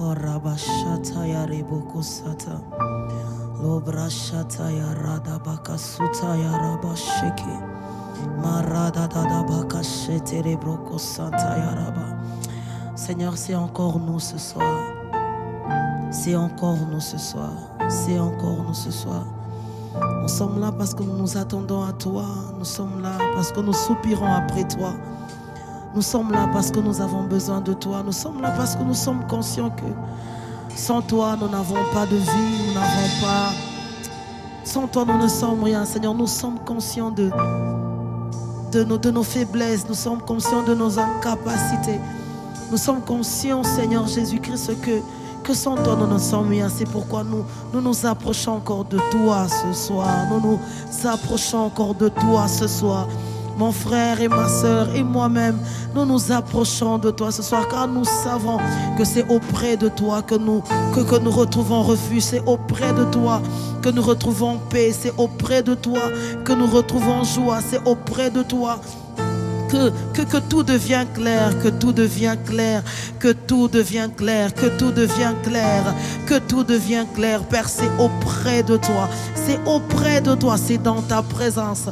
Orabashata ya reboko sata. Lobrashata ya radabaka suta ya rabasheke. Marada dadabaka shete rebroko santa ya raba. Seigneur, c'est encore nous ce soir. C'est encore nous ce soir. C'est encore nous ce soir. Nous sommes là parce que nous nous attendons à toi. Nous sommes là parce que nous soupirons après toi. Nous sommes là parce que nous avons besoin de toi. Nous sommes là parce que nous sommes conscients que sans toi, nous n'avons pas de vie. Nous n'avons pas... Sans toi, nous ne sommes rien. Seigneur, nous sommes conscients de nos faiblesses. Nous sommes conscients de nos incapacités. Nous sommes conscients, Seigneur Jésus-Christ, que sans toi, nous ne sommes rien. C'est pourquoi nous nous approchons encore de toi ce soir. Nous nous approchons encore de toi ce soir. Mon frère et ma soeur et moi-même, nous nous approchons de toi ce soir car nous savons que c'est auprès de toi que nous retrouvons refuge. C'est auprès de toi que nous retrouvons paix. C'est auprès de toi que nous retrouvons joie. C'est auprès de toi que tout devient clair, que tout devient clair, que tout devient clair, que tout devient clair, que tout devient clair. Père, c'est auprès de toi, c'est auprès de toi, c'est dans ta présence.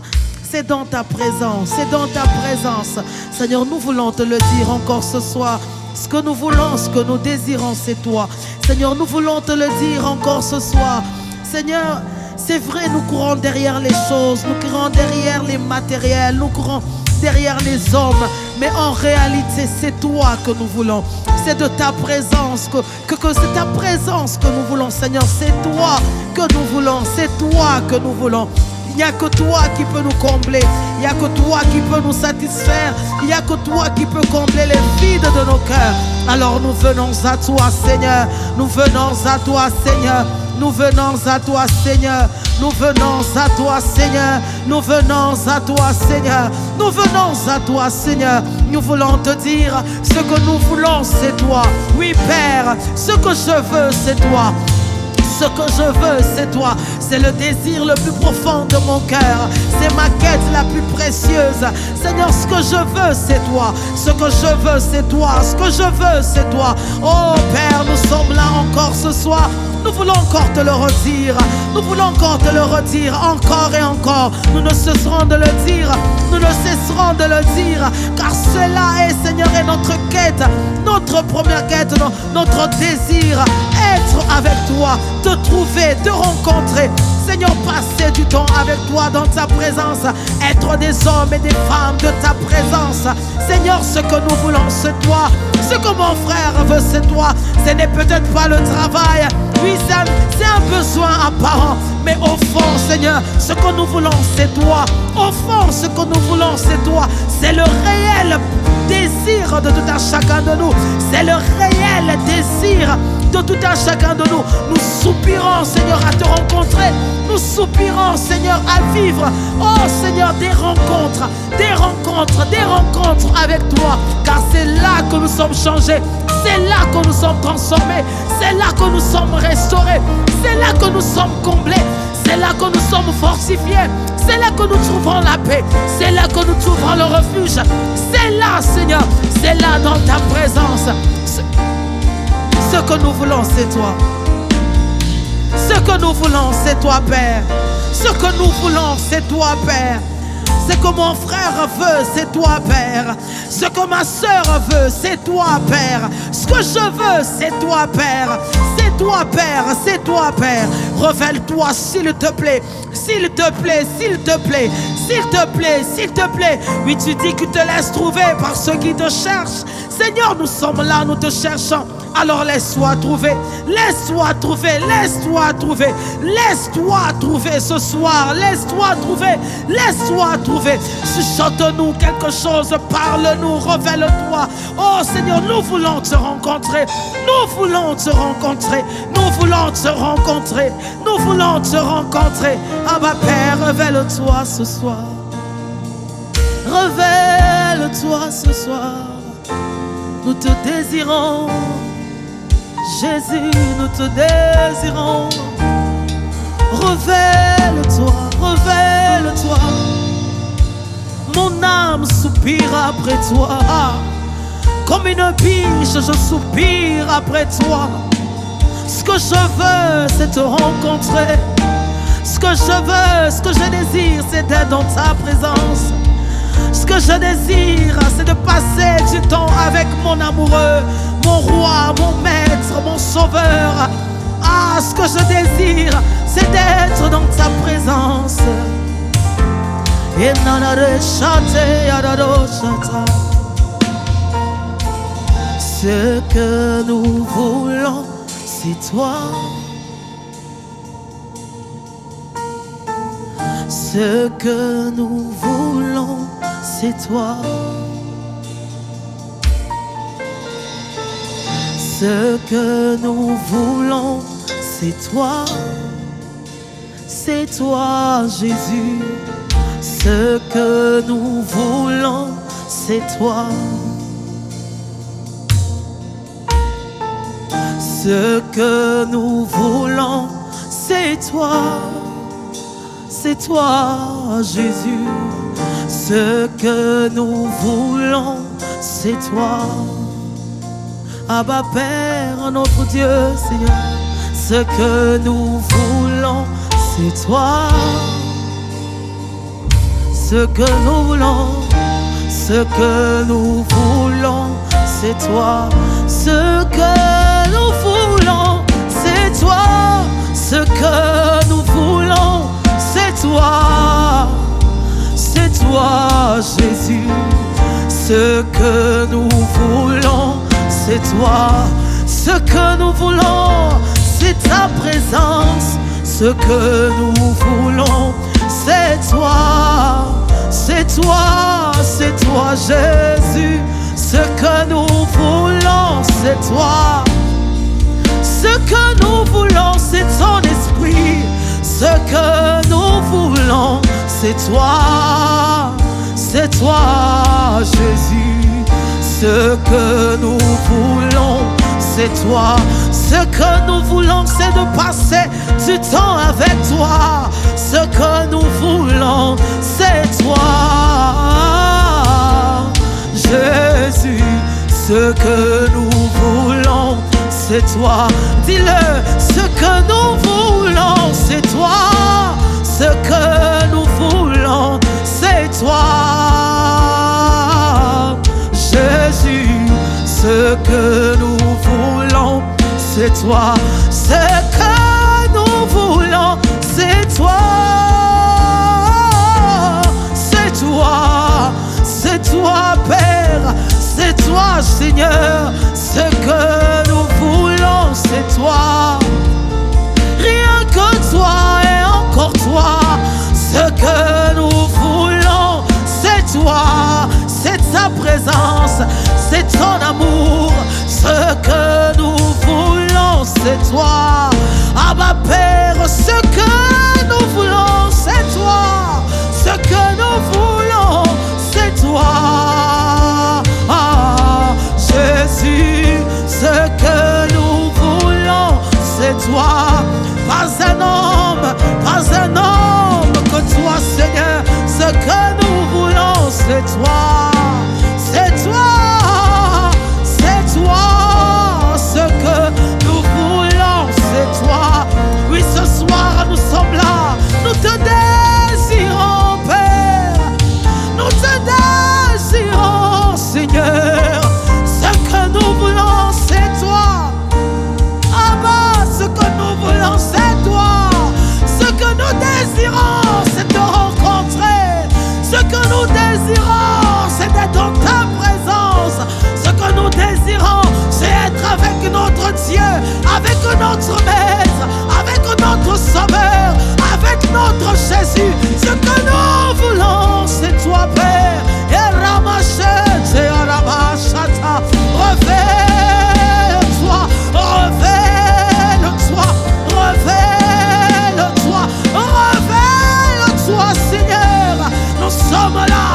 C'est dans ta présence, c'est dans ta présence. Seigneur, nous voulons te le dire encore ce soir. Ce que nous voulons, ce que nous désirons, c'est toi. Seigneur, nous voulons te le dire encore ce soir. Seigneur, c'est vrai, nous courons derrière les choses, nous courons derrière les matériels, nous courons derrière les hommes. Mais en réalité, c'est toi que nous voulons. C'est de ta présence que c'est ta présence que nous voulons, Seigneur. C'est toi que nous voulons, c'est toi que nous voulons. Il n'y a que toi qui peux nous combler. Il n'y a que toi qui peux nous satisfaire. Il n'y a que toi qui peux combler les vides de nos cœurs. Alors nous venons à toi, Seigneur. Nous venons à toi, Seigneur. Nous venons à toi, Seigneur. Nous venons à toi, Seigneur. Nous venons à toi, Seigneur. Nous venons à toi, Seigneur. Nous voulons te dire ce que nous voulons, c'est toi. Oui, Père, ce que je veux, c'est toi. Ce que je veux, c'est toi. C'est le désir le plus profond de mon cœur. C'est ma quête la plus précieuse. Seigneur, ce que je veux, c'est toi. Ce que je veux, c'est toi. Ce que je veux, c'est toi. Oh Père, nous sommes là encore ce soir. Nous voulons encore te le redire. Nous voulons encore te le redire. Encore et encore. Nous ne cesserons de le dire. Nous ne cesserons de le dire. Car cela est, Seigneur, est notre quête. Notre première quête, notre désir. Être avec toi. Te trouver, te rencontrer. Seigneur, passer du temps avec toi dans ta présence. Être des hommes et des femmes de ta présence. Seigneur, ce que nous voulons, c'est toi. Ce que mon frère veut, c'est toi. Ce n'est peut-être pas le travail. Oui, c'est un besoin apparent. Mais au fond, Seigneur, ce que nous voulons, c'est toi. Au fond, ce que nous voulons, c'est toi. C'est le réel désir de tout un chacun de nous. C'est le réel désir de tout un chacun de nous. Nous soupirons, Seigneur, à te rencontrer. Nous soupirons, Seigneur, à vivre. Oh, Seigneur, des rencontres avec toi. Car c'est là que nous sommes changés. C'est là que nous sommes transformés. C'est là que nous sommes restaurés. C'est là que nous sommes comblés. C'est là que nous sommes fortifiés. C'est là que nous trouvons la paix. C'est là que nous trouvons le refuge. C'est là, Seigneur. C'est là dans ta présence. Ce que nous voulons, c'est toi. Ce que nous voulons, c'est toi, Père. Ce que nous voulons, c'est toi, Père. Ce que mon frère veut, c'est toi, Père. Ce que ma soeur veut, c'est toi, Père. Ce que je veux, c'est toi, Père. C'est toi, Père. C'est toi, Père. Révèle-toi, s'il te plaît. S'il te plaît, s'il te plaît. S'il te plaît, s'il te plaît. Oui, tu dis que tu te laisses trouver par ceux qui te cherchent. Seigneur, nous sommes là, nous te cherchons. Alors laisse-toi trouver, laisse-toi trouver, laisse-toi trouver, laisse-toi trouver ce soir, laisse-toi trouver, laisse-toi trouver. Chuchote-nous quelque chose, parle-nous, révèle-toi. Oh Seigneur, nous voulons te rencontrer, nous voulons te rencontrer, nous voulons te rencontrer, nous voulons te rencontrer. Ah ma Père, révèle-toi ce soir, révèle-toi ce soir, nous te désirons. Jésus, nous te désirons. Révèle-toi, révèle-toi. Mon âme soupire après toi. Comme une biche, je soupire après toi. Ce que je veux, c'est te rencontrer. Ce que je veux, ce que je désire, c'est d'être dans ta présence. Ce que je désire, c'est de passer du temps avec mon amoureux, mon roi, mon maître, mon sauveur. Ah, ce que je désire, c'est d'être dans ta présence. Ce que nous voulons, c'est toi. Ce que nous voulons, c'est toi. Ce que nous voulons, c'est toi. C'est toi, Jésus. Ce que nous voulons, c'est toi. Ce que nous voulons, c'est toi. C'est toi, Jésus. Ce que nous voulons, c'est toi. Abba Père, notre Dieu, Seigneur. Ce que nous voulons, c'est toi. Ce que nous voulons, ce que nous voulons, c'est toi. Ce que nous voulons, c'est toi. Ce que nous voulons, c'est toi. C'est toi, Jésus. Ce que nous voulons, c'est toi. Ce que nous voulons, c'est ta présence. Ce que nous voulons, c'est toi. C'est toi, c'est toi, Jésus. Ce que nous voulons, c'est toi. Ce que nous voulons, c'est ton esprit. Ce que nous voulons, c'est toi. C'est toi, Jésus. Ce que nous voulons, c'est toi. Ce que nous voulons, c'est de passer du temps avec toi. Ce que nous voulons, c'est toi, Jésus. Ce que nous voulons, c'est toi. Dis-le, ce que nous voulons, c'est toi. Ce que nous voulons, c'est toi, Jésus. Ce que nous voulons, c'est toi. Ce que nous voulons, c'est toi. C'est toi, c'est toi, Père. C'est toi, Seigneur. Ce que nous voulons, c'est toi. Rien que toi et encore toi. Ce que nous voulons, c'est toi. C'est ta présence, c'est ton amour. Ce que nous voulons, c'est toi. Abba Père, ce que nous voulons, c'est toi. Ce que nous voulons, c'est toi. Ah, Jésus, ce que nous voulons, c'est toi. Pas un homme que toi, Seigneur. Ce que nous voulons, c'est toi. C'est toi, c'est toi. Ce que nous voulons, c'est toi. Oui, ce soir, nous sommes là. Nous te désirons, Père. Nous te désirons, Seigneur. Ce que nous voulons, c'est toi. Abba, ce que nous voulons, c'est toi. Ce que nous désirons, c'est te rencontrer. Ce que nous désirons, c'est d'être dans ta présence. Ce que nous désirons, c'est être avec notre Dieu, avec notre Maître, avec notre Sauveur, avec notre Jésus. Ce que nous voulons, c'est toi, Père. Et ramachette, et ramachata. Révèle-toi, révèle-toi, révèle-toi, révèle-toi, Seigneur. Nous sommes là,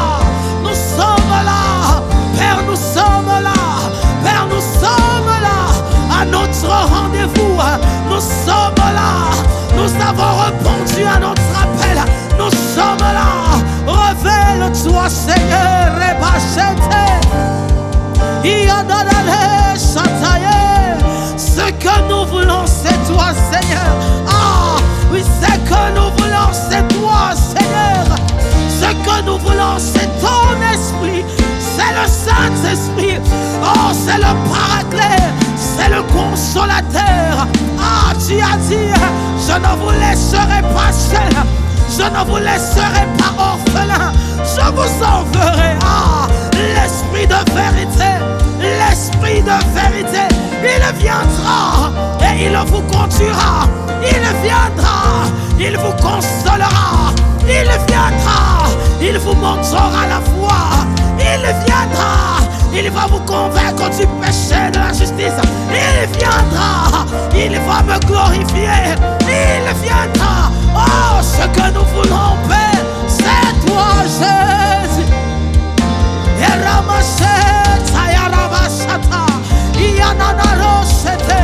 nous sommes là. Père, nous sommes là. Père, nous sommes là. À notre rendez-vous, nous sommes là. Nous avons répondu à notre appel. Nous sommes nous voulons, c'est toi, Seigneur. Ah, oui, ce que nous voulons, c'est toi, Seigneur. Ce que nous voulons, c'est ton esprit. C'est le Saint-Esprit. Oh, c'est le Paraclet. C'est le Consolateur. Ah, tu as dit, je ne vous laisserai pas seul. Je ne vous laisserai pas orphelin. Je vous enverrai. Ah, l'Esprit de vérité. L'Esprit de vérité. Il viendra et il vous conduira. Il viendra. Il vous consolera. Il viendra. Il vous montrera la voie. Il viendra. Il va vous convaincre du péché, de la justice. Il viendra. Il va me glorifier. Il viendra. Oh, ce que nous voulons, Père, c'est toi, Jésus. Et ramassez, Tayarabashata, Yananaroshete.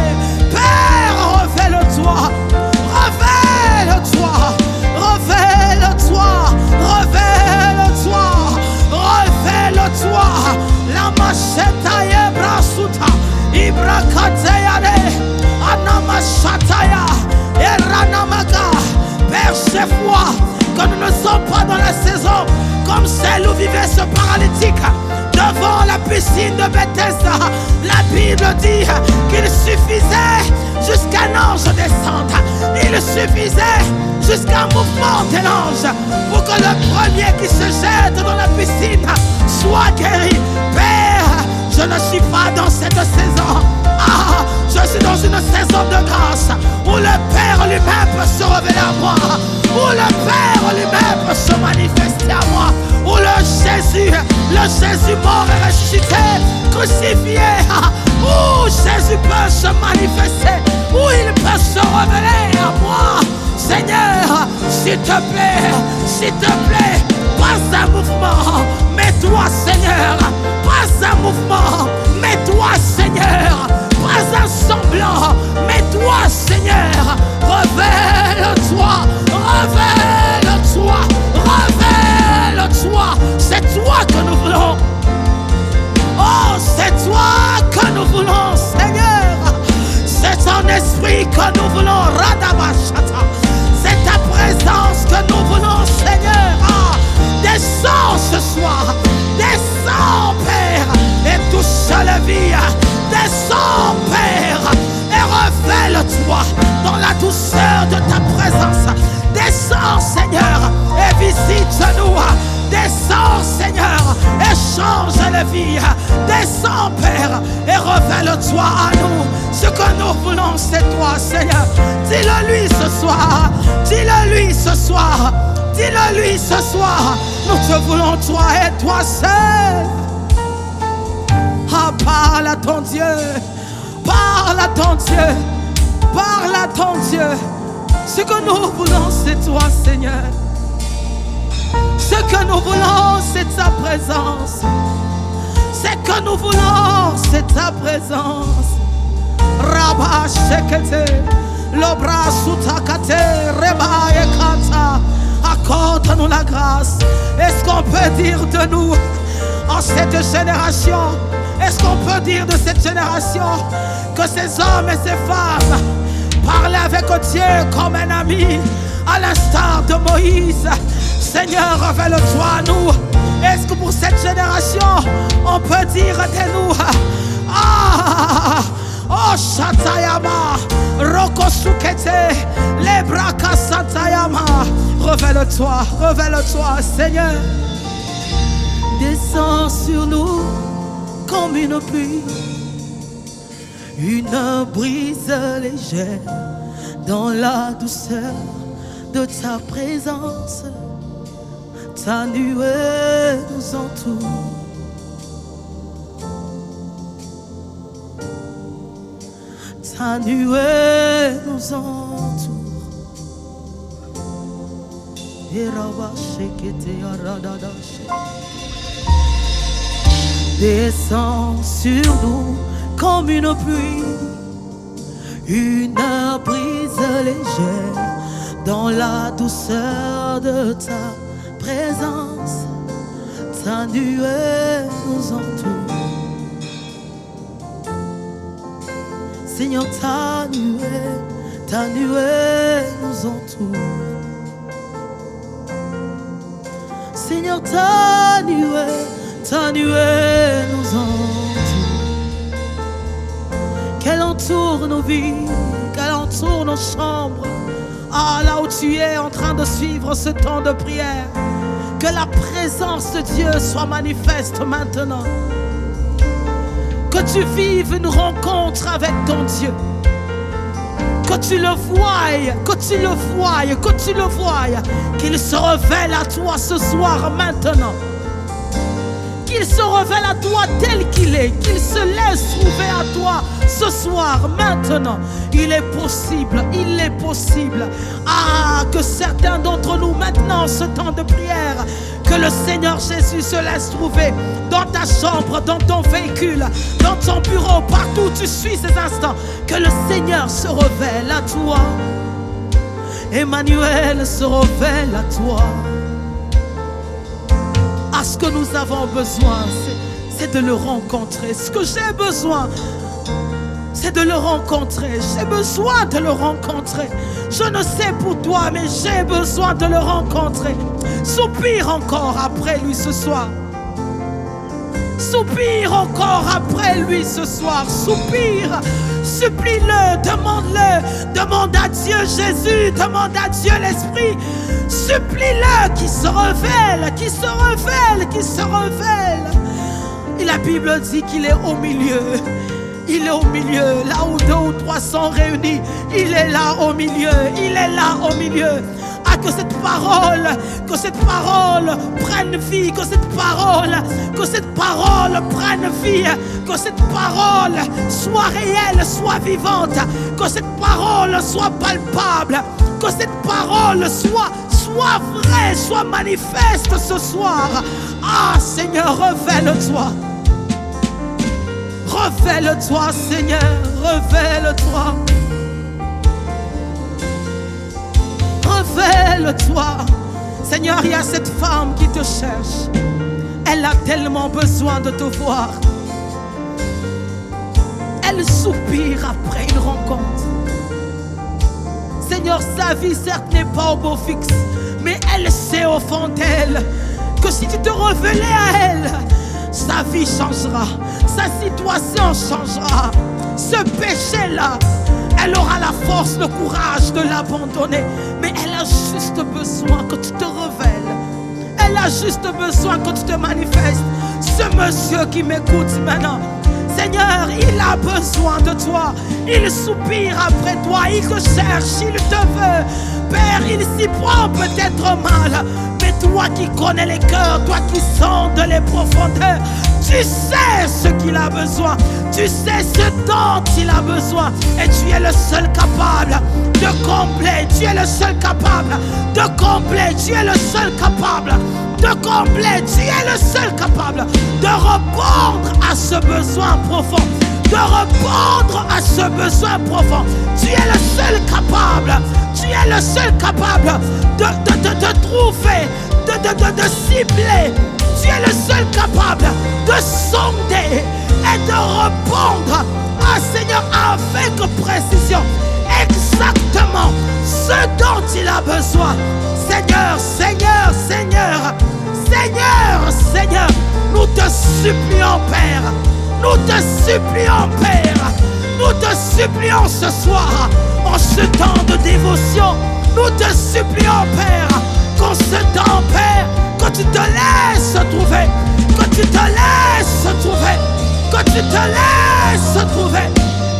Père, révèle-toi. Révèle-toi. Révèle-toi. Révèle-toi. Révèle-toi. La macheta yebrasuta. Ibrakateyane. Anamashataya. Eranamaga. Père, ces fois que nous ne sommes pas dans la saison comme celle où vivait ce paralytique devant la piscine de Bethesda. La Bible dit qu'il suffisait jusqu'un ange descende. Il suffisait jusqu'un mouvement de l'ange pour que le premier qui se jette dans la piscine soit guéri. Père, je ne suis pas dans cette saison. Ah, je suis dans une saison de grâce où le Père lui-même peut se révéler à moi, où le Père lui-même peut se manifester à moi, où le Jésus mort et ressuscité, crucifié, où Jésus peut se manifester, où il peut se révéler à moi. Seigneur, s'il te plaît, pas un mouvement, mais toi, Seigneur, pas un mouvement, mais toi, Seigneur, pas un semblant, mais toi, Seigneur, révèle-toi, révèle-toi, révèle-toi. C'est toi que nous voulons. Oh, c'est toi que nous voulons, Seigneur. C'est ton esprit que nous voulons, Radabashata. C'est ta présence que nous voulons, Seigneur. Ah, descends ce soir, descends, Père, et touche la vie. Descends, Père, et révèle-toi dans la douceur de ta présence. Descends, Seigneur, et visite-nous. Descends, Seigneur, et change la vie. Descends, Père, et révèle-toi à nous. Ce que nous voulons, c'est toi, Seigneur. Dis-le-lui ce soir. Dis-le-lui ce soir. Dis-le-lui ce soir. Nous te voulons, toi et toi seul. Ah, parle à ton Dieu. Parle à ton Dieu. Parle à ton Dieu. Ce que nous voulons, c'est toi, Seigneur. Ce que nous voulons, c'est ta présence. Ce que nous voulons, c'est ta présence. Rabba shekete, l'obra sutakate, reba ekata. Accorde-nous la grâce. Est-ce qu'on peut dire de nous en cette génération? Est-ce qu'on peut dire de cette génération que ces hommes et ces femmes parlaient avec Dieu comme un ami à l'instar de Moïse? Seigneur, révèle-toi à nous. Est-ce que pour cette génération, on peut dire de nous, ah, oh Shatayama, Rokosukete, Lebraka Satayama, révèle-toi, révèle-toi, Seigneur. Descends sur nous comme une pluie, une brise légère dans la douceur de ta présence. Ta nuée nous entoure. Ta nuée nous entoure. Descends sur nous comme une pluie, une brise légère dans la douceur de ta présence. Ta nuée nous entoure. Seigneur, ta nuée nous entoure. Seigneur, ta nuée nous entoure. Qu'elle entoure nos vies, qu'elle entoure nos chambres. Ah, là où tu es en train de suivre ce temps de prière, que la présence de Dieu soit manifeste maintenant. Que tu vives une rencontre avec ton Dieu. Que tu le voies, qu'il se révèle à toi ce soir maintenant. Qu'il se révèle à toi tel qu'il est, qu'il se laisse trouver à toi ce soir, maintenant. Il est possible, que certains d'entre nous, maintenant, ce temps de prière, que le Seigneur Jésus se laisse trouver dans ta chambre, dans ton véhicule, dans ton bureau, partout où tu suis ces instants. Que le Seigneur se révèle à toi. Emmanuel se révèle à toi. Ah, ce que nous avons besoin, c'est de le rencontrer. Ce que j'ai besoin, c'est de le rencontrer. J'ai besoin de le rencontrer. Je ne sais pour toi, mais j'ai besoin de le rencontrer. Soupire encore après lui ce soir. Soupire encore après lui ce soir. Soupire, supplie-le, demande-le. Demande à Dieu Jésus, demande à Dieu l'Esprit. Supplie-le qu'il se révèle, qu'il se révèle, qu'il se révèle. Et la Bible dit qu'il est au milieu. Il est au milieu, là où 2 ou 3 sont réunis. Il est là au milieu, il est là au milieu. Ah, que cette parole prenne vie, que cette parole prenne vie, que cette parole soit réelle, soit vivante, que cette parole soit palpable, que cette parole soit vraie, soit manifeste ce soir. Ah, Seigneur, révèle-toi. Révèle-toi, Seigneur, révèle-toi. Révèle-toi. Seigneur, il y a cette femme qui te cherche. Elle a tellement besoin de te voir. Elle soupire après une rencontre. Seigneur, sa vie certes n'est pas au beau fixe, mais elle sait au fond d'elle que si tu te révélais à elle, sa vie changera, sa situation changera. Ce péché-là, elle aura la force, le courage de l'abandonner. Mais elle a juste besoin que tu te révèles. Elle a juste besoin que tu te manifestes. Ce monsieur qui m'écoute maintenant, Seigneur, il a besoin de toi. Il soupire après toi, il te cherche, il te veut. Père, il s'y prend peut-être mal, mais toi qui connais les cœurs, toi qui sondes les profondeurs, tu sais ce qu'il a besoin, tu sais ce dont il a besoin, et tu es le seul capable de combler, tu es le seul capable de combler, tu es le seul capable de combler, tu es le seul capable de répondre à ce besoin profond, de répondre à ce besoin profond. Tu es le seul capable, tu es le seul capable de trouver, de cibler. Tu es le seul capable de sonder et de répondre à Seigneur avec précision exactement ce dont il a besoin. Seigneur, Seigneur, Seigneur, Seigneur, Seigneur, nous te supplions, Père. Nous te supplions, Père. Nous te supplions ce soir, en ce temps de dévotion. Nous te supplions, Père, qu'en ce temps, Père, que tu te laisses trouver, que tu te laisses trouver, que tu te laisses trouver,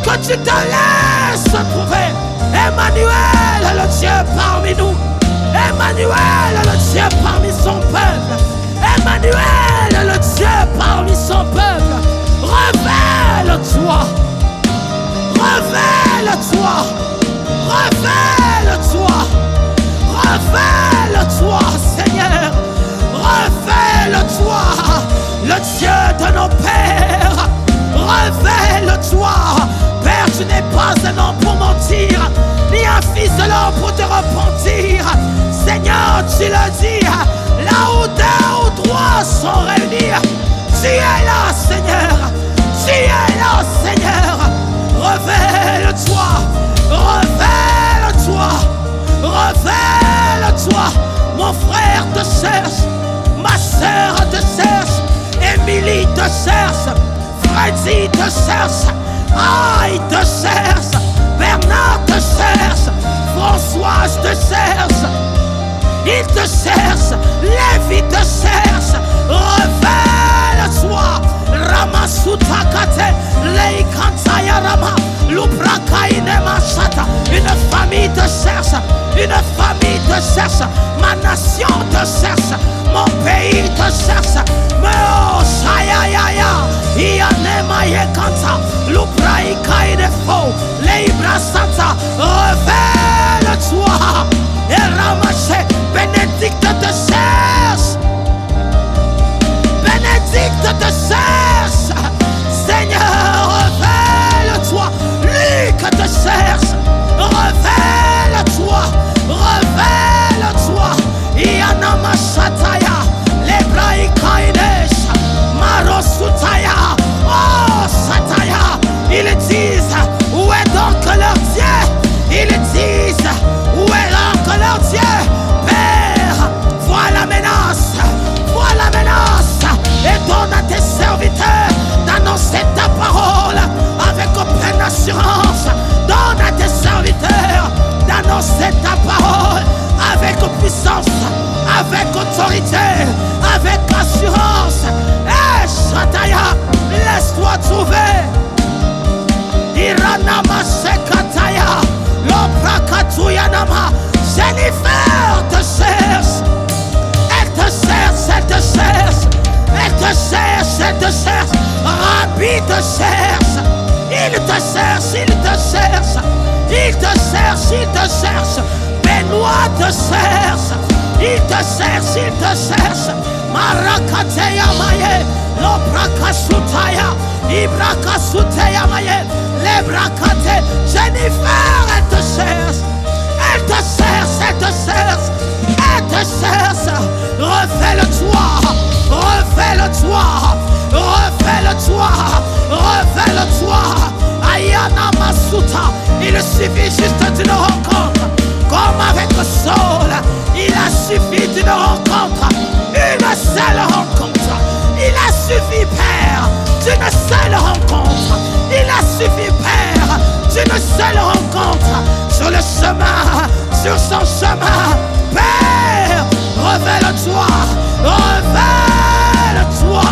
que tu te laisses trouver. Emmanuel, le Dieu parmi nous. Emmanuel, le Dieu parmi son peuple. Emmanuel, le Dieu parmi son peuple. Révèle-toi. Révèle-toi. Révèle-toi. Révèle-toi, Seigneur. Révèle-toi, le Dieu de nos pères. Révèle-toi. Père, tu n'es pas un homme pour mentir, ni un fils de l'homme pour te repentir. Seigneur, tu le dis, là où 2 ou 3 sont réunis, tu es là, Seigneur. Tu es là, Seigneur. Révèle-toi, révèle-toi, révèle-toi. Mon frère te cherche, ma sœur te cherche, Émilie te cherche, Freddy te cherche, Aïe te cherche, Bernard te cherche, Françoise te cherche, il te cherche, Lévi te cherche. Révèle-toi, Ramasutakate, Leikantaya Rama, Lubrakaine Machata. Une famille te cherche, une famille te cherche, ma nation te cherche, mon pays te cherche. Mais oh, Shayaya, Ianema Yekanta, Lubraikaine Fo, Leibra Santa, révèle-toi, et Ramache, Bénédicte te cherche. Bénédicte te cherche. Seigneur, révèle-toi. Luc te cherche. Révèle-toi. Révèle-toi. Ianama Shataya. Lebraïkaïnesh. Marosutaya. Oh, Sataya. Ils disent, où est donc leur Dieu? Ils disent, où est donc leur Dieu? Père, vois la menace. Vois la menace. Et donne à tes serviteurs d'annoncer ta parole avec pleine assurance. Donne à tes serviteurs d'annoncer ta parole avec puissance, avec autorité, avec assurance. Eh, Shataya, laisse-toi trouver. Iranama Sekataya, Loprakatuyanama. Jennifer te cherche. Elle te cherche, elle te cherche. Elle te cherche, elle te cherche. Rabbi te cherche. Il te cherche, il te cherche. Il te cherche, il te cherche. Benoît te cherche. Il te cherche, il te cherche. Marakateya maye. Loprakasutaya. Ibrakasuteya maye. Lebrakate. Jennifer, elle te cherche. Elle te cherche, elle te cherche. Elle te cherche. Révèle-toi. Révèle-toi. Révèle-toi. Révèle-toi. Ayana Masuta. Il suffit juste d'une rencontre. Comme avec Saul, il a suffi d'une rencontre. Une seule rencontre. Il a suffi, Père, d'une seule rencontre. Il a suffi, Père, d'une seule rencontre. Sur le chemin, sur son chemin. Père, révèle-toi. Révèle-toi.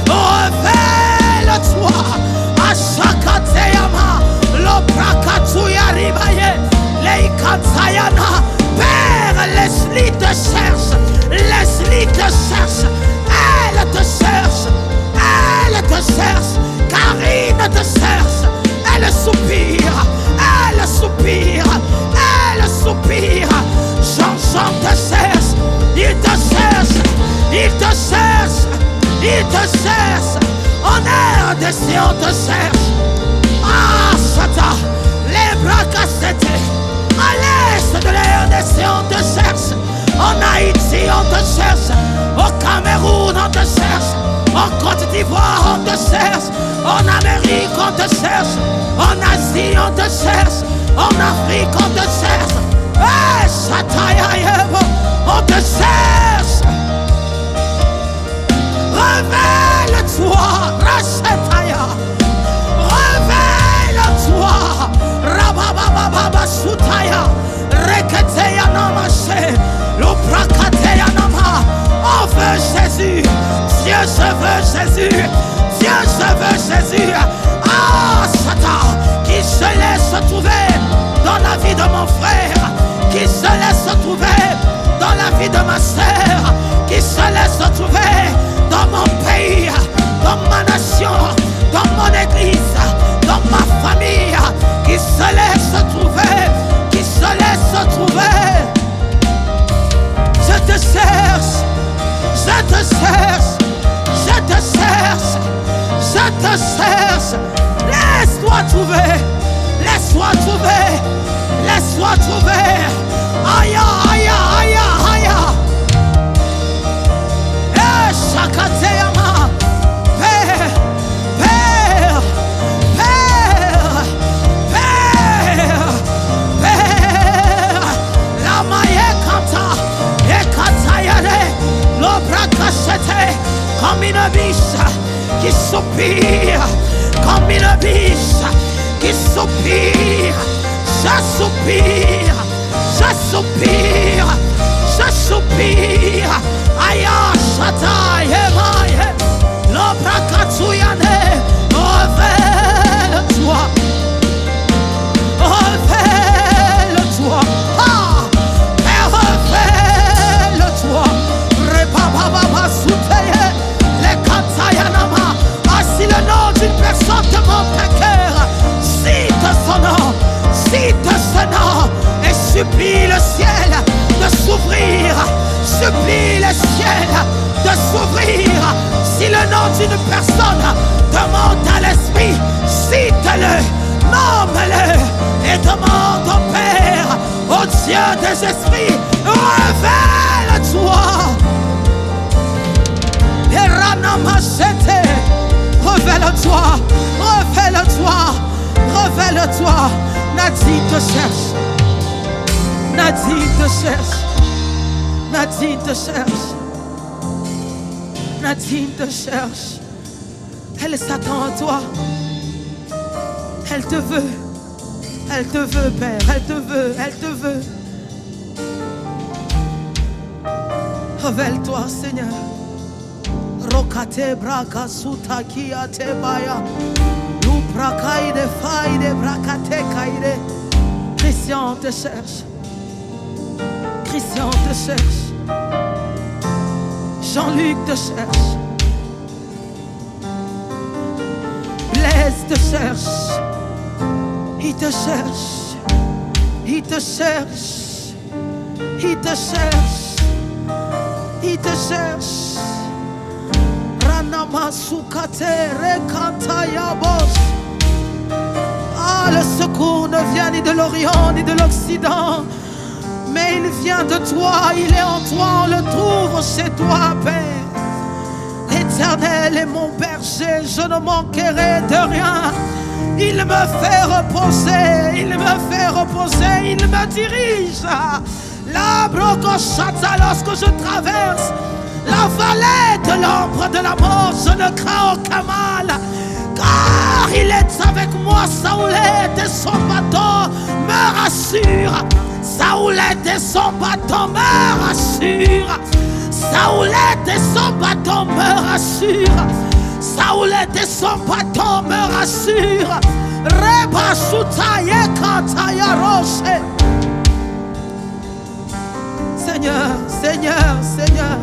Révèle-toi. Ashakateyama. Loprakatuya ribaye. Leikatayana. Père, Leslie te cherche. Leslie te cherche. Elle te cherche. Elle te cherche. Karine te cherche. Elle soupire. Elle soupire. Elle soupire. Jean-Jean te cherche. Il te cherche. Il te cherche. Il te cherche. En RDC on te cherche. Ah, Sata. Les bras cassés. À l'est de la RDC on te cherche. En Haïti on te cherche. Au Cameroun on te cherche. En Côte d'Ivoire on te cherche. En Amérique on te cherche. En Asie on te cherche. En Afrique on te cherche. Hey, Shataya, on te cherche. Révèle-toi, Rachetaya. Révèle-toi. Rababababa Sutaya. Reketeya Namache. Loprakateya Nama. On veut Jésus. Dieu, je veux Jésus. Dieu, je veux Jésus. Ah, Satan, qui se laisse trouver dans la vie de mon frère, qui se laisse trouver dans la vie de ma sœur, qui se laisse trouver dans mon pays, dans ma nation, dans mon église, dans ma famille, qui se laisse trouver, qui se laisse trouver. Je te cherche, je te cherche, je te cherche, je te cherche. Laisse-toi trouver, laisse-toi trouver, laisse-toi trouver. Aïe, aïe, aïe, aïe. Eh, Shakateyama. Père, Père, Père. comme une biche qui soupire, comme une biche qui soupire. Je soupire, je soupire, je soupire. Aya shata yemaye, l'obra katsuyane, révèle-toi, révèle-toi, révèle-toi. Repababa souteye, les kantayanama. Ah, si le nom d'une personne te monte à cœur, cite son nom, cite ce nom et supplie le ciel de s'ouvrir, supplie le ciel de s'ouvrir. Si le nom d'une personne te monte à l'esprit, cite-le, nomme-le et demande au Père, au Dieu des esprits, révèle-toi. Révèle-toi, révèle-toi, révèle-toi. Nadine te cherche, Nadine te cherche, Nadine te cherche, Nadine te cherche. Elle s'attend à toi, elle te veut, Père, elle te veut, elle te veut. Révèle-toi, Seigneur. Rokate braka sutaki atebaya, luprakaide faide brakate kaide. Christian te cherche, Christian te cherche, Jean-Luc te cherche, Blaise te cherche, il te cherche, il te cherche, il te cherche, il te cherche. Ah, le secours ne vient ni de l'Orient ni de l'Occident, mais il vient de toi, il est en toi, on le trouve chez toi, Père. L'Éternel est mon berger, je ne manquerai de rien. Il me fait reposer, il me fait reposer, il me dirige. La brocochata, lorsque je traverse la vallée de l'ombre de la mort, je ne crains aucun mal, car il est avec moi. Saoulette et son bâton me rassurent. Saoulette et son bâton me rassurent. Saoulette et son bâton me rassurent. Saoulette et son bâton me rassurent. Reba soutaye kantaya roche. Seigneur, Seigneur, Seigneur.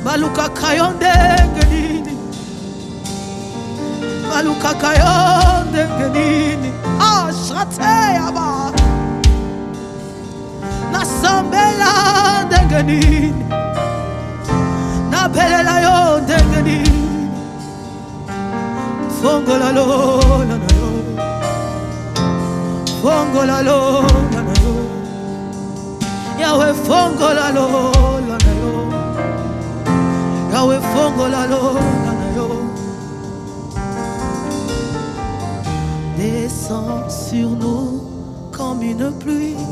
Maluka kayonde genini, Maluka kayonde genini. Ah, chate yaba, na sambela de genini, na belela yonde genini. Fongo la lo la na yo, fongo la lo la na yo, Yahweh fongo la lo la na yo. Yahweh fongo la lo la na yo. Descends sur nous comme une pluie,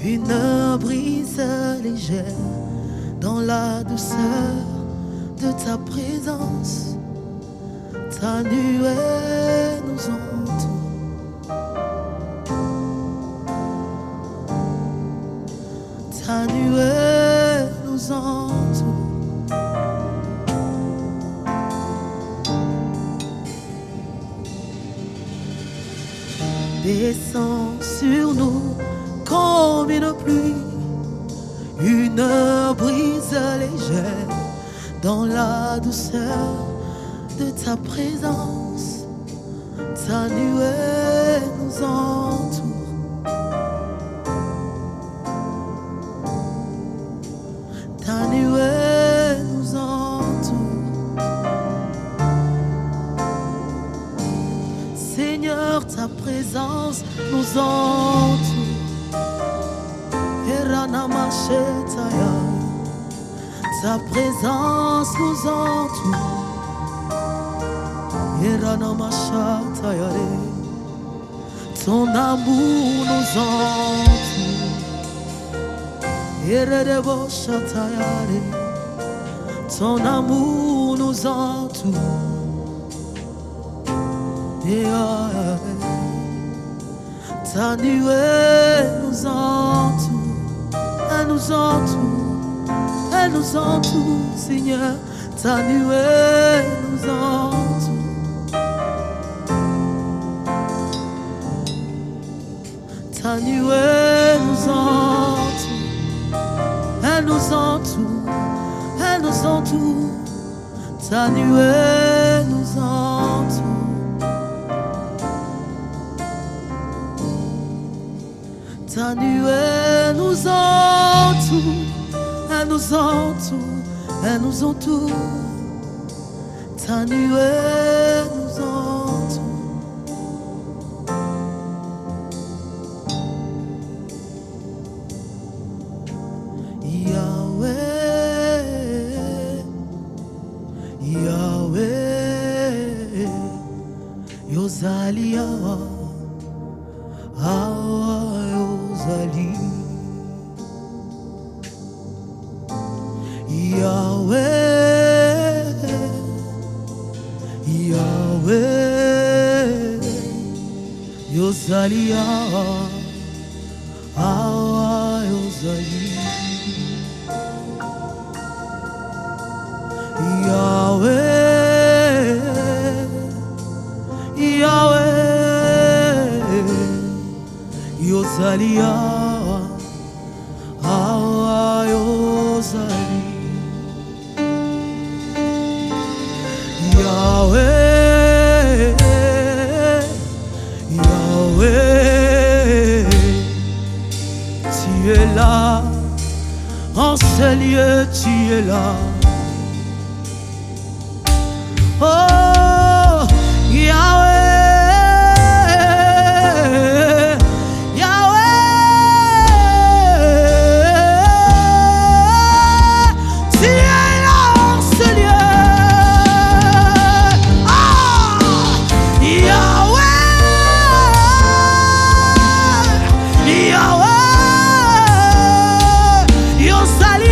une brise légère dans la douceur de ta présence. Ta nuée nous entoure. Ta nuée nous entoure. Descends sur nous comme une pluie, une brise légère dans la douceur de ta présence. Ta nuée nous entoure. Ta nuée nous entoure. Seigneur, ta présence nous entoure. Ta présence nous entoure. Ton amour nous entoure. ton amour nous entoure. Ta nuée nous entoure, elle nous entoure, elle nous entoure, Seigneur. Ta nuée nous entoure. Ta nuée nous entoure, elle nous entoure, elle nous entoure. Ta nuée nous entoure. Ta nuée nous entoure, elle nous entoure, elle nous entoure. Ta nuée nous entoure. Yahweh, Yahweh, Yozali Yozali Yahweh, Yahweh, Yozali Yozali Yahweh, Yahweh, Yozali Yozali Yahweh, Yahweh, tu es là, en ce lieu tu es là. Oh, Yahweh, Yahweh, tu es là en ce lieu. Ah, Yahweh, Yahweh, Yozali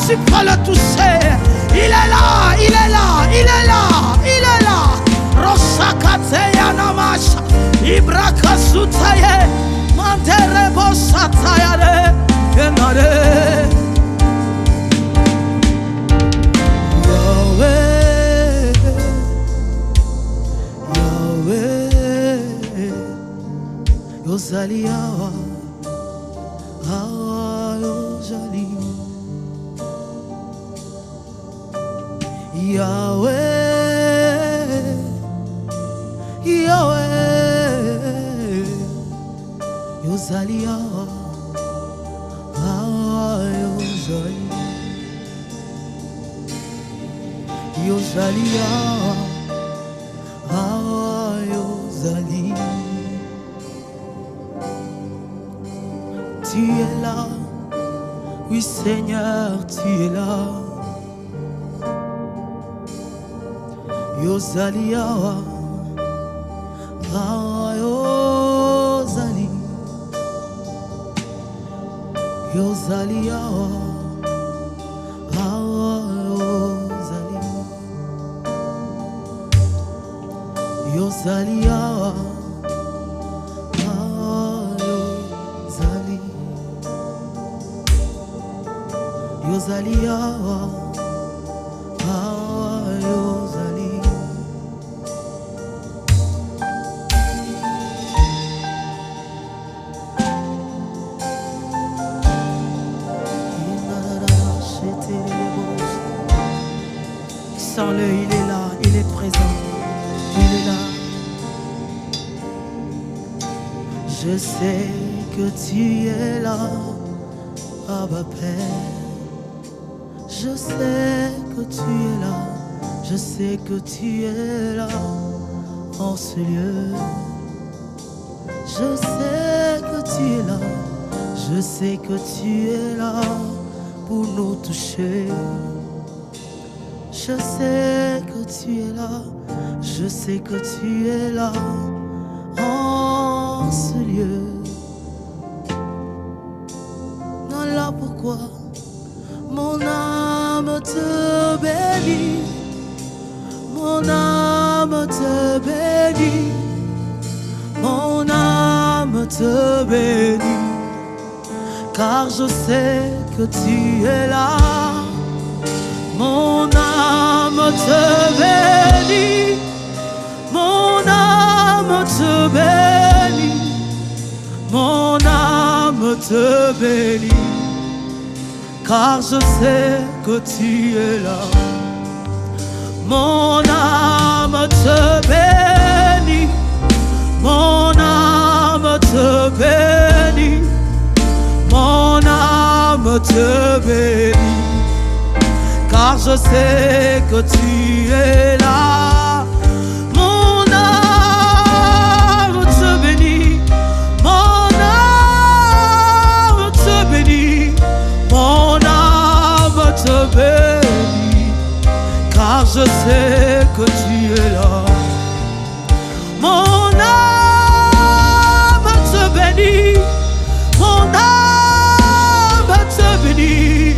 tu peux le toucher. Il est là, il est là, il est là, il est là. Rosakateya namash, Ibrakasutaye, Manterebo Satayare, Genare. Yahweh, Yahweh, Yozali Yozali. Yahweh, Yahweh, Yozali Yozali, Yozali Yozali. Tu es là, oui Seigneur, tu es là. Yozali Yozali. Yozalia, Yozalia, Yozalia, Yozalia, Yozalia, Sens-le, il est là, il est présent, il est là. Je sais que tu es là, Abba Père. Je sais que tu es là, je sais que tu es là en ce lieu. Je sais que tu es là, je sais que tu es là pour nous toucher. Je sais que tu es là, je sais que tu es là en ce lieu. Voilà pourquoi mon âme te bénit, mon âme te bénit, mon âme te bénit, car je sais que tu es là. Mon âme te bénit, mon âme te bénit, mon âme te bénit, car je sais que tu es là. Mon âme te bénit, mon âme te bénit, mon âme te bénit, car je sais que tu es là. Mon âme te bénit, mon âme te bénit, mon âme te bénit, car je sais que tu es là. Mon âme te bénit, mon âme te bénit,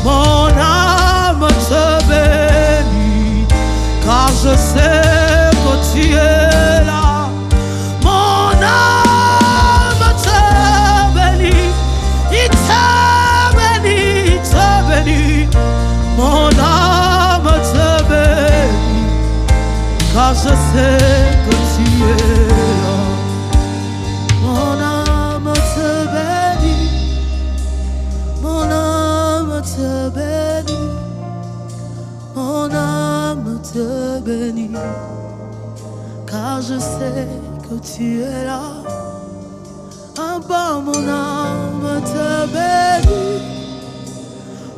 mon âme te bénit, car je sais que tu es là. Mon âme te bénit, il te bénit, il te bénit. Mon âme te bénit, car je sais que tu es là. Mon âme te bénit, mon âme te bénit, mon âme te bénit, car je sais que tu es là. Abba, mon âme te bénit,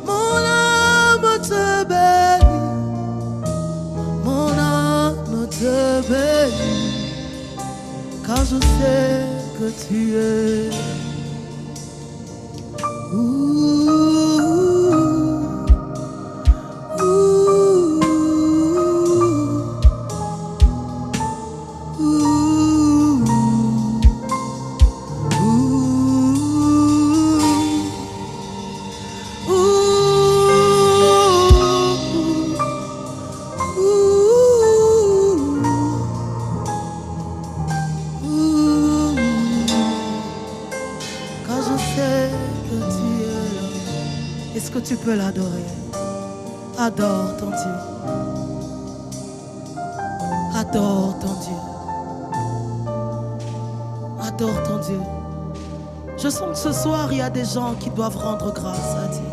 mon âme te bénit, mon âme te bénit, car je sais que tu es. Est-ce que tu peux l'adorer? Adore ton Dieu. Adore ton Dieu. Adore ton Dieu. Je sens que ce soir, il y a des gens qui doivent rendre grâce à Dieu.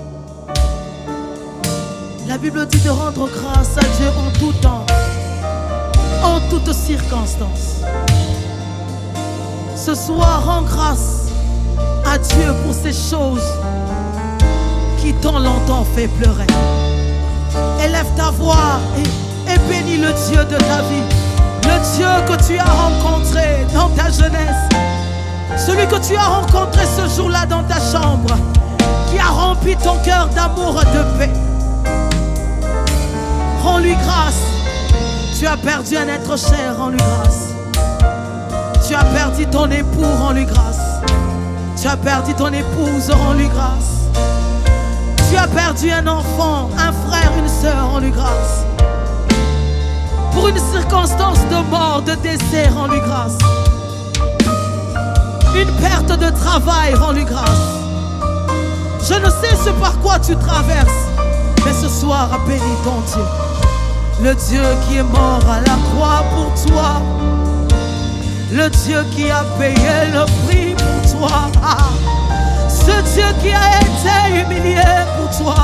La Bible dit de rendre grâce à Dieu en tout temps, en toutes circonstances. Ce soir, rends grâce à Dieu pour ces choses qui t'ont longtemps fait pleurer. Élève ta voix et bénis le Dieu de ta vie. Le Dieu que tu as rencontré dans ta jeunesse. Celui que tu as rencontré ce jour-là dans ta chambre, qui a rempli ton cœur d'amour et de paix. Rends-lui grâce. Tu as perdu un être cher, rends-lui grâce. Tu as perdu ton époux, rends-lui grâce. Tu as perdu ton épouse, rends-lui grâce. Tu as perdu un enfant, un frère, une sœur, rends-lui grâce. Pour une circonstance de mort, de décès, rends-lui grâce. Une perte de travail, rends-lui grâce. Je ne sais ce par quoi tu traverses, mais ce soir, bénis ton Dieu. Le Dieu qui est mort à la croix pour toi. Le Dieu qui a payé le prix pour toi. Ce Dieu qui a été humilié pour toi,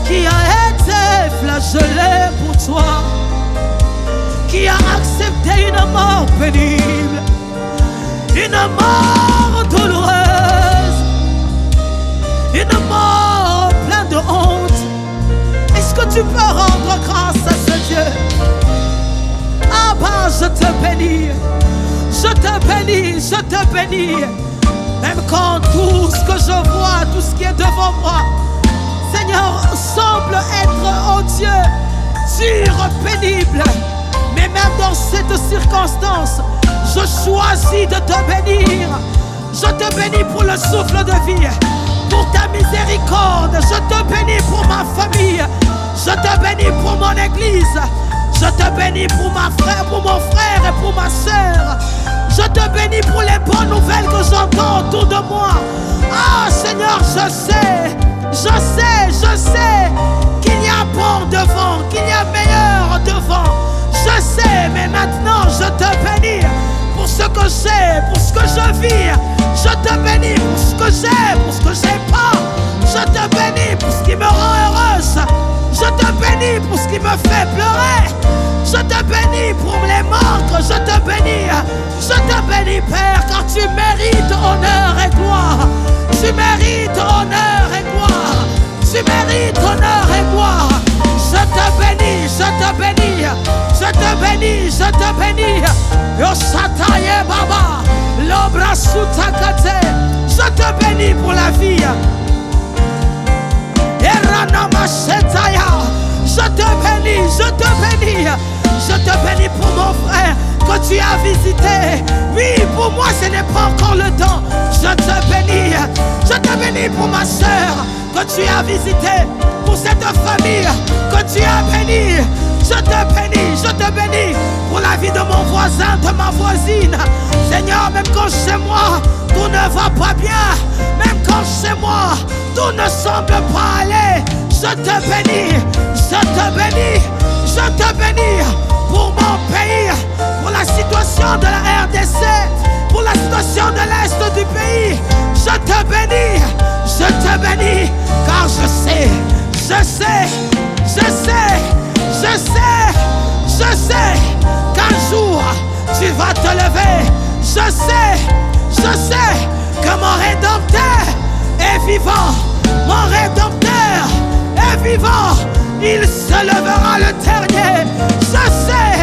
qui a été flagellé pour toi, qui a accepté une mort pénible, une mort douloureuse, une mort pleine de honte. Est-ce que tu peux rendre grâce à ce Dieu? Abba, je te bénis, je te bénis, je te bénis. Même quand tout ce que je vois, tout ce qui est devant moi, Seigneur, semble être, oh Dieu, dur, pénible. Mais même dans cette circonstance, je choisis de te bénir. Je te bénis pour le souffle de vie, pour ta miséricorde. Je te bénis pour ma famille. Je te bénis pour mon église. Je te bénis pour mon frère et pour ma soeur. Je te bénis pour les bonnes nouvelles que j'entends autour de moi. Ah Seigneur, je sais qu'il y a bon devant, qu'il y a meilleur devant. Je sais, mais maintenant je te bénis pour ce que j'ai, pour ce que je vis. Je te bénis pour ce que j'ai, pour ce que j'ai pas. Je te bénis pour ce qui me rend heureuse. Je te bénis pour ce qui me fait pleurer. Je te bénis pour les manques. Je te bénis. Je te bénis, Père, car tu mérites honneur et gloire. Tu mérites honneur et gloire. Tu mérites honneur et gloire. Je te bénis, je te bénis. Je te bénis, je te bénis. Yoshataye Baba, l'obra sutakate. Je te bénis pour la vie. Je te bénis, je te bénis. Je te bénis pour mon frère que tu as visité. Oui, pour moi ce n'est pas encore le temps. Je te bénis. Je te bénis pour ma soeur que tu as visité. Pour cette famille que tu as bénie. Je te bénis pour la vie de mon voisin, de ma voisine. Seigneur, même quand chez moi tout ne va pas bien, même quand chez moi tout ne semble pas aller, je te bénis, je te bénis, je te bénis pour mon pays, pour la situation de la RDC, pour la situation de l'Est du pays. Je te bénis, car je sais qu'un jour tu vas te lever. Je sais que mon Rédempteur est vivant. Mon Rédempteur est vivant. Il se levera le dernier. Je sais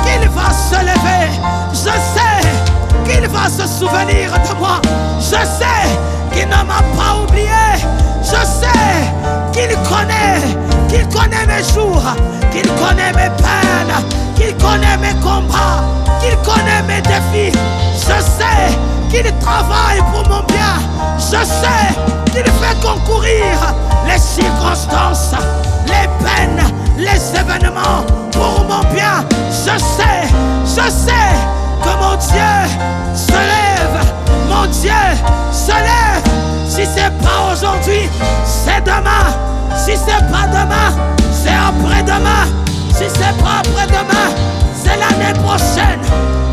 qu'il va se lever. Je sais qu'il va se souvenir de moi. Je sais qu'il ne m'a pas oublié. Je sais qu'il connaît mes jours, qu'il connaît mes peines, qu'il connaît mes combats, qu'il connaît mes défis. Je sais qu'il travaille pour mon bien. Je sais qu'il fait concourir les circonstances, les peines, les événements pour mon bien. Je sais que mon Dieu se lève. Mon Dieu se lève. Si c'est pas aujourd'hui, c'est demain. Si c'est pas demain, c'est après-demain. Si c'est pas après-demain, c'est l'année prochaine.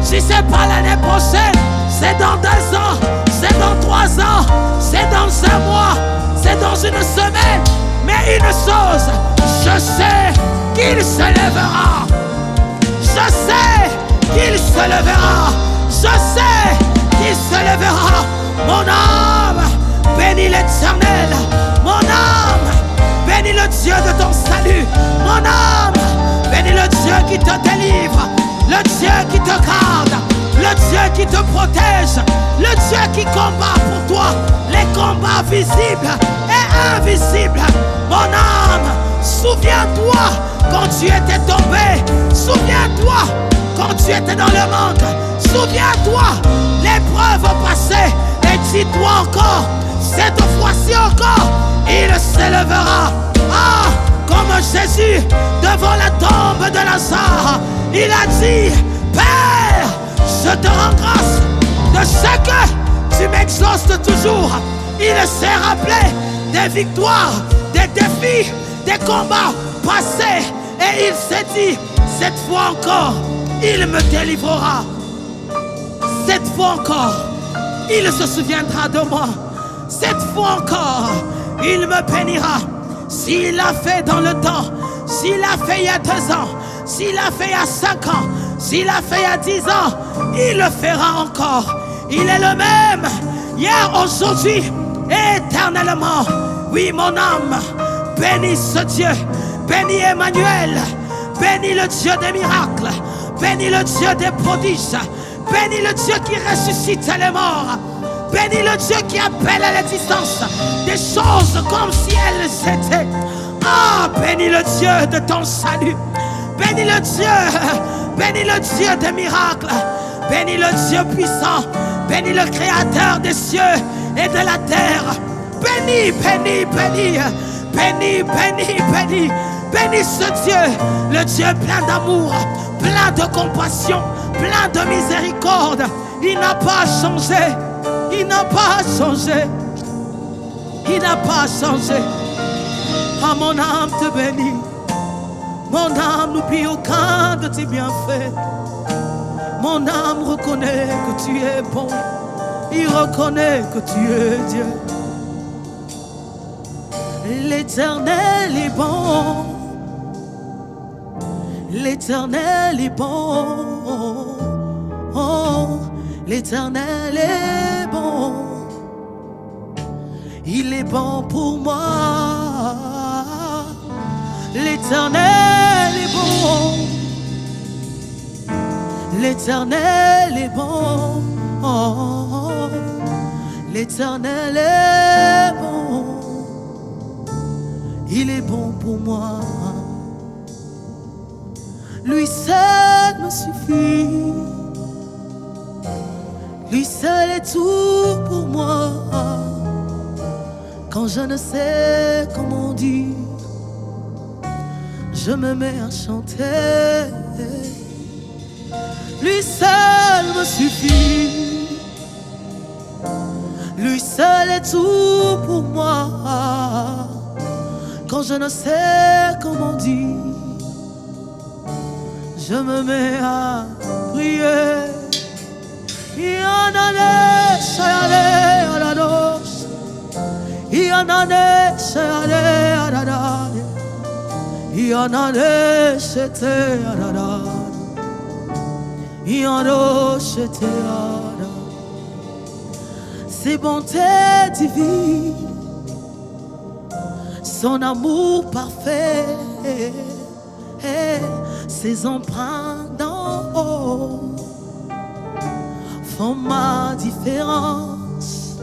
Si c'est pas l'année prochaine, c'est dans 2 ans, c'est dans 3 ans, c'est dans 1 mois, c'est dans une semaine. Mais une chose, je sais qu'il se lèvera. Je sais qu'il se lèvera. Je sais qu'il se lèvera. Mon âme bénis l'Éternel. Mon âme bénis le Dieu de ton salut. Mon âme bénis le Dieu qui te délivre, le Dieu qui te garde, le Dieu qui te protège, le Dieu qui combat pour toi les combats visibles et invisibles. Mon âme, souviens-toi quand tu étais tombé. Souviens-toi quand tu étais dans le manque. Souviens-toi l'épreuve passée Mais dis-toi encore, cette fois-ci encore, il s'élèvera. Ah, comme Jésus devant la tombe de Lazare, il a dit, Père, je te rends grâce de ce que tu m'exauces toujours. Il s'est rappelé des victoires, des défis, des combats passés. Et il s'est dit, cette fois encore, il me délivrera. Cette fois encore, il se souviendra de moi. Cette fois encore, il me bénira. S'il l'a fait dans le temps, s'il l'a fait il y a 2 ans, s'il l'a fait il y a 5 ans, s'il l'a fait il y a 10 ans, il le fera encore. Il est le même, hier, aujourd'hui, et éternellement. Oui, mon âme, bénis ce Dieu, bénis Emmanuel, bénis le Dieu des miracles, bénis le Dieu des prodiges, bénis le Dieu qui ressuscite les morts, bénis le Dieu qui appelle à l'existence des choses comme si elles étaient. Ah, bénis le Dieu de ton salut, bénis le Dieu des miracles, bénis le Dieu puissant, bénis le Créateur des cieux et de la terre. Bénis, bénis, bénis, bénis, bénis, bénis, bénis ce Dieu, le Dieu plein d'amour, plein de compassion, plein de miséricorde. Il n'a pas changé, il n'a pas changé, il n'a pas changé. Ah, mon âme te bénit, mon âme n'oublie aucun de tes bienfaits. Mon âme reconnaît que tu es bon, il reconnaît que tu es Dieu. L'Éternel est bon, l'Éternel est bon, oh, l'Éternel est bon, il est bon pour moi. L'Éternel est bon, l'Éternel est bon, oh, l'Éternel est bon, il est bon pour moi. Lui seul me suffit, lui seul est tout pour moi. Quand je ne sais comment dire, je me mets à chanter. Lui seul me suffit, lui seul est tout pour moi. Quand je ne sais comment dire, je me mets à prier. Il en a des chayale à la noche, il en a des chayale à la noche, il en a des chayale à la noche. Ses bontés divines, son amour parfait, ses empreintes d'en haut font ma différence.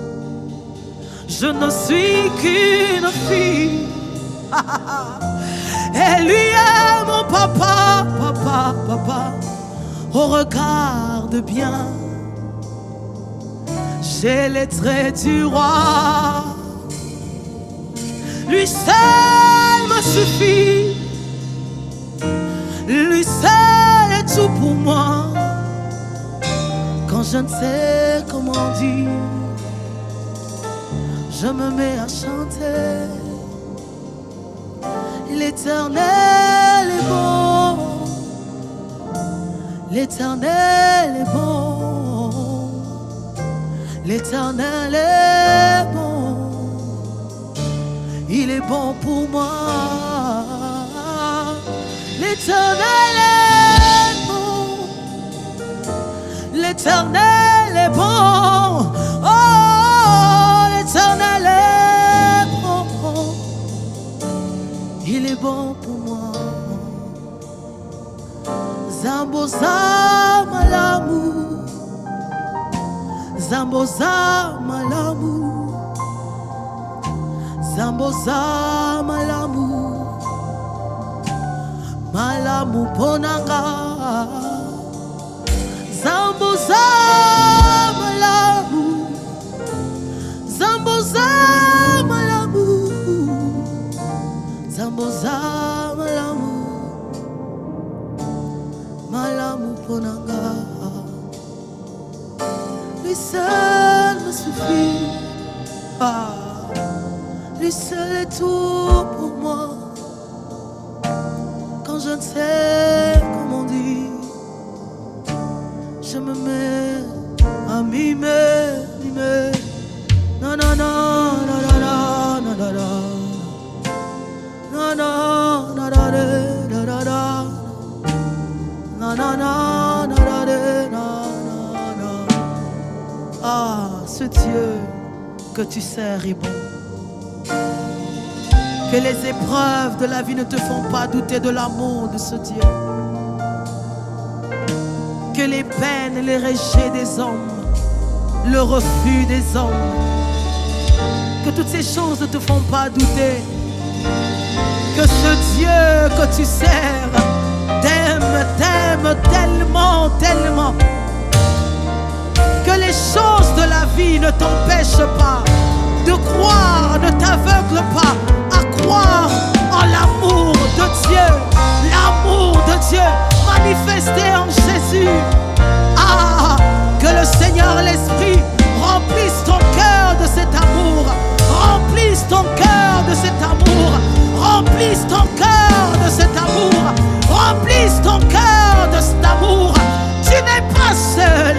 Je ne suis qu'une fille et lui est mon papa, papa, papa. Oh, regarde bien, j'ai les traits du roi. Lui seul me suffit, lui seul est tout pour moi. Quand je ne sais comment dire, je me mets à chanter. L'Éternel est bon, l'Éternel est bon, l'Éternel est bon, il est bon pour moi. L'Éternel est bon, l'Éternel est bon, oh, l'Éternel est bon, il est bon pour moi. Zamboza malamu, zamboza malamu, zamboza malamu, malamu ponanga. Zamboza malamu, seul me suffit. Ah, lui seul est tout pour moi. Quand je ne sais comment dire, je me mets à mimer. Non, non, non, non, non, non, non, non, non, non, non, non, non, non, non. Ah, ce Dieu que tu sers est bon. Que les épreuves de la vie ne te font pas douter de l'amour de ce Dieu. Que les peines et les rejets des hommes, le refus des hommes, que toutes ces choses ne te font pas douter que ce Dieu que tu sers t'aime tellement, tellement, que les choses de la vie ne t'empêchent pas de croire, ne t'aveugle pas à croire en l'amour de Dieu, l'amour de Dieu manifesté en Jésus. Ah, que le Seigneur l'Esprit remplisse ton cœur de cet amour, remplisse ton cœur de cet amour, remplisse ton cœur de cet amour, remplisse ton cœur de cet amour. Tu n'es pas seul,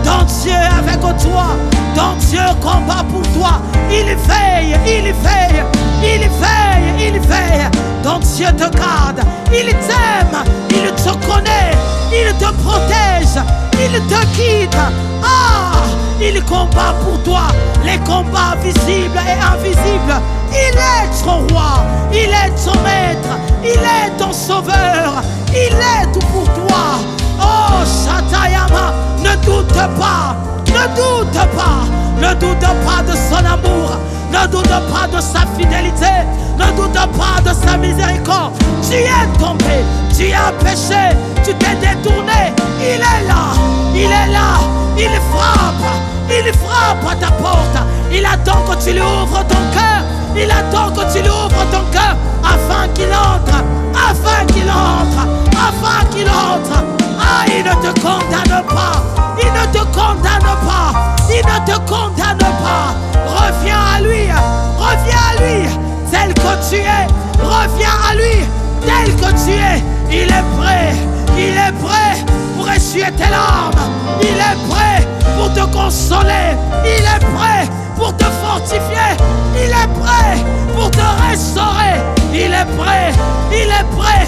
ton Dieu est avec toi, ton Dieu combat pour toi, il veille, il veille, il veille, il veille. Ton Dieu te garde, il t'aime, il te connaît, il te protège, il te guide. Ah, il combat pour toi les combats visibles et invisibles. Il est ton roi, il est ton maître, il est ton sauveur, il est tout pour toi. Oh, Shatayama, ne doute pas, ne doute pas, ne doute pas de son amour, ne doute pas de sa fidélité, ne doute pas de sa miséricorde. Tu es tombé, tu as péché, tu t'es détourné, il est là, il est là, il frappe à ta porte, il attend que tu lui ouvres ton cœur, il attend que tu lui ouvres ton cœur afin qu'il entre, afin qu'il entre, afin qu'il entre. Ah, il ne te condamne pas, il ne te condamne pas, il ne te condamne pas. Reviens à lui, tel que tu es, reviens à lui, tel que tu es. Il est prêt pour essuyer tes larmes, il est prêt pour te consoler, il est prêt pour te fortifier, il est prêt pour te restaurer, il est prêt, il est prêt,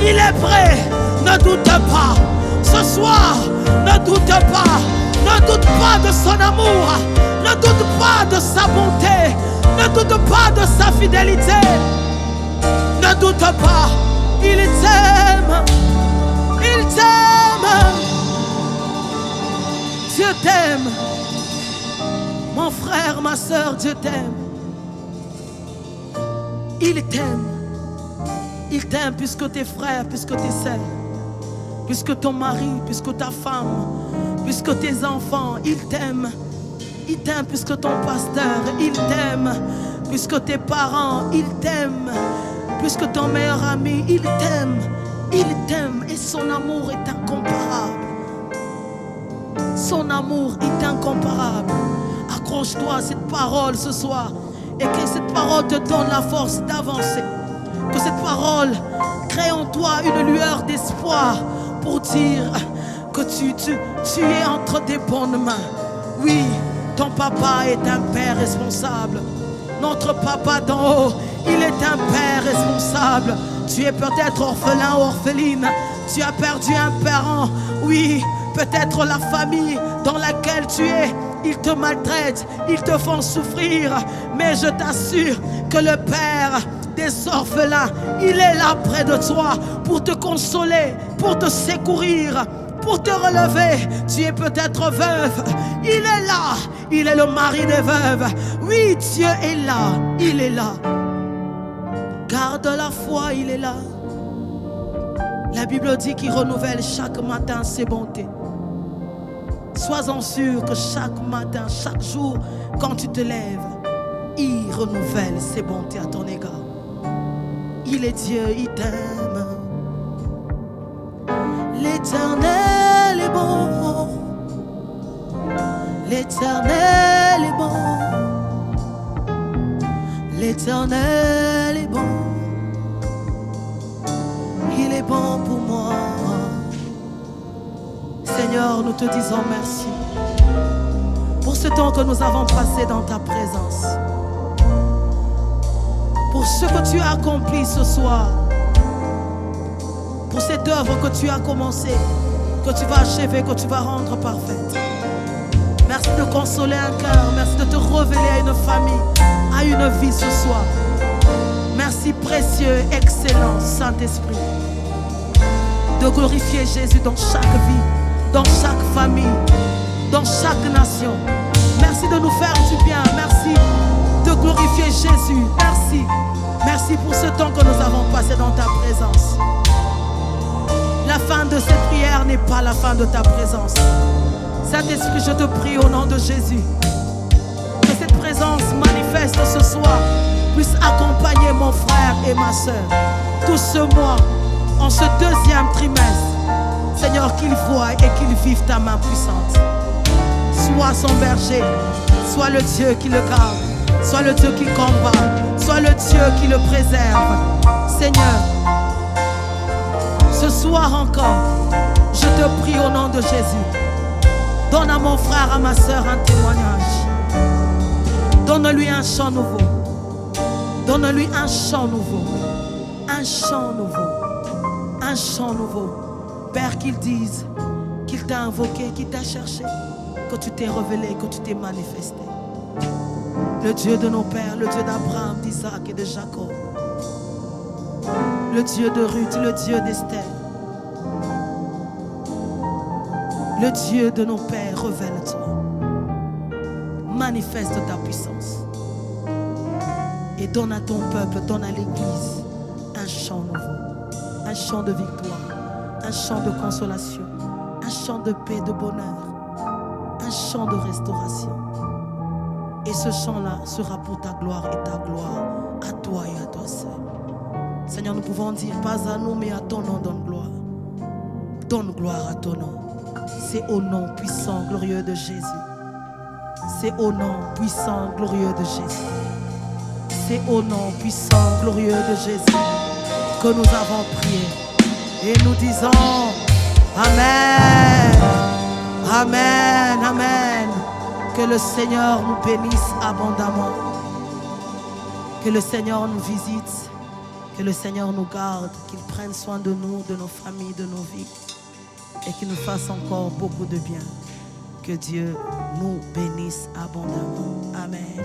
il est prêt. Ne doute pas, ce soir, ne doute pas de son amour, ne doute pas de sa bonté, ne doute pas de sa fidélité, ne doute pas, il t'aime, il t'aime, Dieu t'aime, mon frère, ma soeur, Dieu t'aime, il t'aime puisque tes frères, puisque tes sœurs, puisque ton mari, puisque ta femme, puisque tes enfants, il t'aime puisque ton pasteur, il t'aime, puisque tes parents, il t'aime, puisque ton meilleur ami, il t'aime, et son amour est incomparable. Son amour est incomparable. Accroche-toi à cette parole ce soir et que cette parole te donne la force d'avancer. Que cette parole crée en toi une lueur d'espoir pour dire que tu es entre des bonnes mains. Oui, ton papa est un père responsable. Notre papa d'en haut, il est un père responsable. Tu es peut-être orphelin ou orpheline. Tu as perdu un parent. Oui, peut-être la famille dans laquelle tu es. Ils te maltraitent, ils te font souffrir. Mais je t'assure que le Père des orphelins, il est là près de toi pour te consoler, pour te secourir, pour te relever. Tu es peut-être veuve, il est là, il est le mari des veuves. Oui, Dieu est là, il est là. Garde la foi, il est là. La Bible dit qu'il renouvelle chaque matin ses bontés. Sois-en sûr que chaque matin, chaque jour, quand tu te lèves, il renouvelle ses bontés à ton égard. Il est Dieu, il t'aime. L'Éternel est bon. L'Éternel est bon. L'Éternel est bon. Il est bon pour moi. Seigneur, nous te disons merci pour ce temps que nous avons passé dans ta présence. Pour ce que tu as accompli ce soir. Pour cette œuvre que tu as commencée, que tu vas achever, que tu vas rendre parfaite. Merci de consoler un cœur. Merci de te révéler à une famille, à une vie ce soir. Merci précieux, excellent Saint-Esprit. De glorifier Jésus dans chaque vie, dans chaque famille, dans chaque nation. Merci de nous faire du bien. Merci de glorifier Jésus. Merci. Merci pour ce temps que nous avons passé dans ta présence. La fin de cette prière n'est pas la fin de ta présence. Saint-Esprit, je te prie au nom de Jésus que cette présence manifeste ce soir puisse accompagner mon frère et ma soeur tout ce mois, en ce deuxième trimestre. Seigneur, qu'il voie et qu'il vive ta main puissante. Sois son berger, sois le Dieu qui le garde, sois le Dieu qui combat, sois le Dieu qui le préserve. Seigneur, ce soir encore, je te prie au nom de Jésus. Donne à mon frère, à ma soeur un témoignage. Donne-lui un chant nouveau. Donne-lui un chant nouveau. Un chant nouveau. Un chant nouveau. Père, qu'il dise qu'il t'a invoqué, qu'il t'a cherché, que tu t'es révélé, que tu t'es manifesté. Le Dieu de nos pères, le Dieu d'Abraham, d'Isaac et de Jacob. Le Dieu de Ruth, le Dieu d'Esther. Le Dieu de nos pères, révèle-toi. Manifeste ta puissance. Et donne à ton peuple, donne à l'Église un chant nouveau. Un chant de victoire. Un chant de consolation. Un chant de paix, de bonheur. Un chant de restauration. Et ce chant-là sera pour ta gloire et ta gloire. À toi et à toi seul. Seigneur, nous pouvons dire, pas à nous, mais à ton nom, donne gloire. Donne gloire à ton nom. C'est au nom puissant, glorieux de Jésus. C'est au nom puissant, glorieux de Jésus. C'est au nom puissant, glorieux de Jésus que nous avons prié. Et nous disons Amen. Amen. Amen. Que le Seigneur nous bénisse abondamment. Que le Seigneur nous visite. Que le Seigneur nous garde. Qu'il prenne soin de nous, de nos familles, de nos vies. Et qu'il nous fasse encore beaucoup de bien. Que Dieu nous bénisse abondamment. Amen.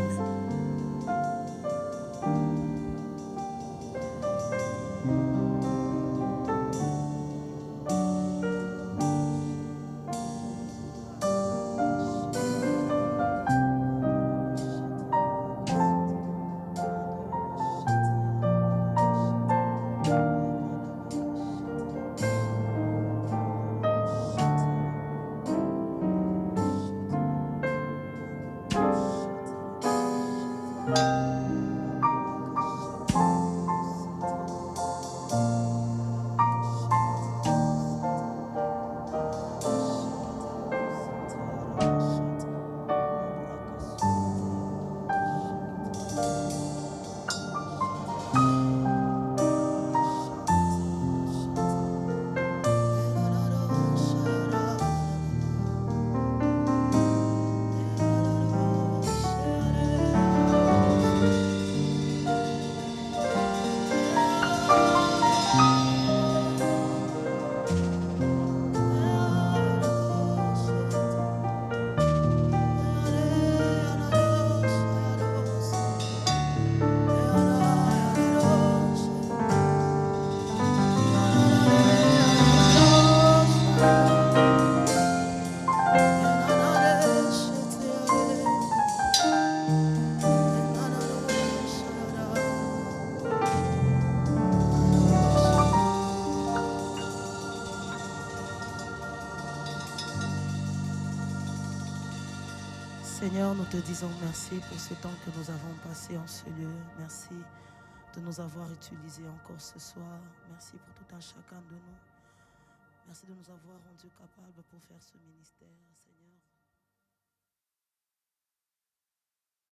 Seigneur, nous te disons merci pour ce temps que nous avons passé en ce lieu. Merci de nous avoir utilisés encore ce soir. Merci pour tout un chacun de nous. Merci de nous avoir rendus capables pour faire ce ministère. Seigneur.